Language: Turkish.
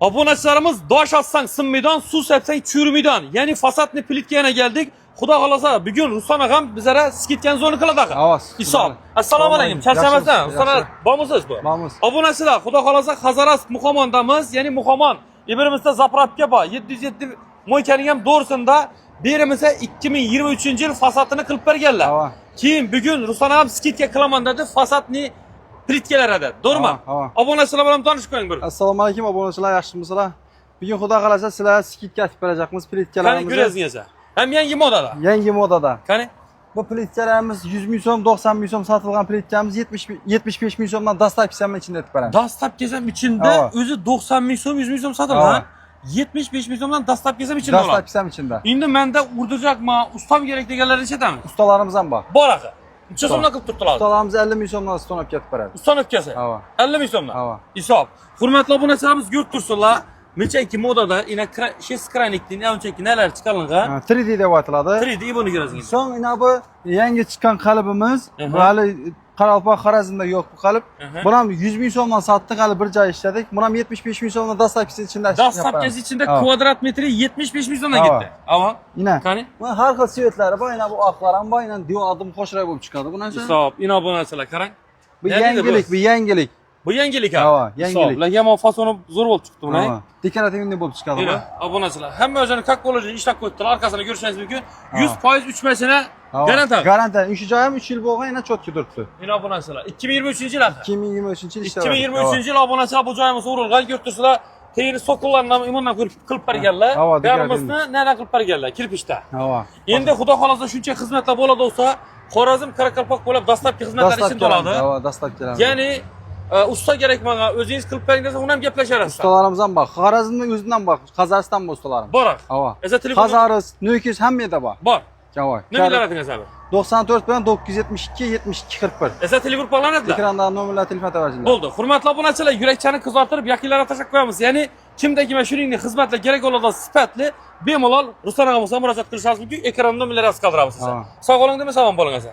Obunachilarimiz dosh atsan sinmaydan, suv sepsang churmaydan. Ya'ni fasadni plitkagina geldik. Xudo xolasa bugun Ruslan ham bizlara skitgan zona qiladi. Hisob. Assalomu alaykum. Charchamasdan. Ruslan bormisiz bu? Bormiz. Obunachilar, Xudo xolasa Hazaras Muqomondamiz, ya'ni Muqomon. Ibirimizda zapravka bor. 707 mo'ykaning ham doğrusunda berimizda 2023-yil fasadini qilib berganlar. Keyin bugun Ruslan ham skitga qilaman dedi, fasadni plitkalarida. To'g'rimi? Obunachilar bilan tanishib qo'ying bir. Assalomu alaykum obunachilar, yaxshimisizlar? Bugun Xudo xolasa sizlar skitga atib berajaqmiz plitkalarimizni. Qani ko'rasizlar. Hem yangi modada. Yangi modada. Qani? Bu plitkalarimiz 100 ming so'm, 90 ming so'm sotilgan plitkamiz 75 ming so'mdan dastlabkisini içinde etib beramiz. Dastlabkisam içinde o'zi 90 ming so'm, 100 ming so'm sotilgan. 75 ming so'mdan dastlabkisam içinde bo'ladi. Dastlabkisam içinde. Endi menda urdirjakmi, ustam kerak deganlarni aytamiz. Ustalarimiz ham bor. Bor axir. Necha so'mdan qilib turibdilar? Ustalarimiz 50 ming so'mdan ustonib ketib beradi. Ustanobkasi. 50 ming so'mdan. Hisob. Hurmatli obunachilarimiz ko'rib tursinlar. Necha modada ina kranikdan unchaki nelar chiqarilgan? 3D deb aytiladi. 3D buni ko'rasizlar. So'ng ina bu yangi chiqqan qalbimiz, hali Qaralpoq Xorazmda yo'q bu qalb. Buni ham 100 ming so'mdan satdik, hali bir joy ishladik. Buni ham 75 ming so'mdan dastlabkisi ichida ishladik. Dastlabkisi ichida kvadrat metri 75 ming so'mdan ketdi. Ava. Ina. Qani? Bu har xil svetlari bor, ina bu oqlar ham bor, ina divodim qo'shray bo'lib chiqadi. Bu narsa. Hisob, ina obunachilar qarang. Bu yangilik, bu yangilik. Bu yangilik ha. Yangilik. Hisob, yomon fasoni zo'r bo'lib chiqdi buni. Dekorativniy bo'lib chiqadi bu. Obunachilar, hamma o'zini как bo'lajini ishlab qo'yibdilar. Arkasini ko'rishingiz mumkin. 100% uchmasini garantali. Garantali. O'sha joy ham 3 yil bo'lgan, yana cho'tki turibdi. Ina obunachilar, 2023-yil axir. 2023-yil ishda. 2023-yil obunachilar bu joyimiz urilgan, ko'ribsizlar. Teyini sokollarni ham imondan qilib berganlar. Garimizni nada qilib berganlar, kirpishda. Endi Xudo xolasa shuncha xizmatlar bo'ladi bo'lsa, Xorazm Qoraqalpoq bo'lib dastlabki xizmatlar ishini bo'ladi. Dastlabkilar. Ya'ni usta kerak menga, o'zingiz qilib bering desa, uni ham gaplashasiz. Ustalarimiz ham bor. Xorazmning o'zidan bor. Qazariston ustalarimiz. Bor. Qazaris, Nukus hammada bor. Bor. Javoy. Nimalar aytingiz abi? 94 bilan 972 72 41. Esa telefon qo'llanadi. Ekranda nomerlar telefon tavajjihlar. Bo'ldi. Hurmatli obunachilar, yurakchani qizartirib, yaqinlarga tashab qo'yamiz. Ya'ni kimdagi mana shuningdek xizmatlar kerak bo'ladi sifatli, bemalol Ruslan og'a bo'lsa murojaat qilishingiz mumkin. Ekranda nomerlar yozib qoldiramiz sizga. Sog' bo'ling deb salom bo'ling asa.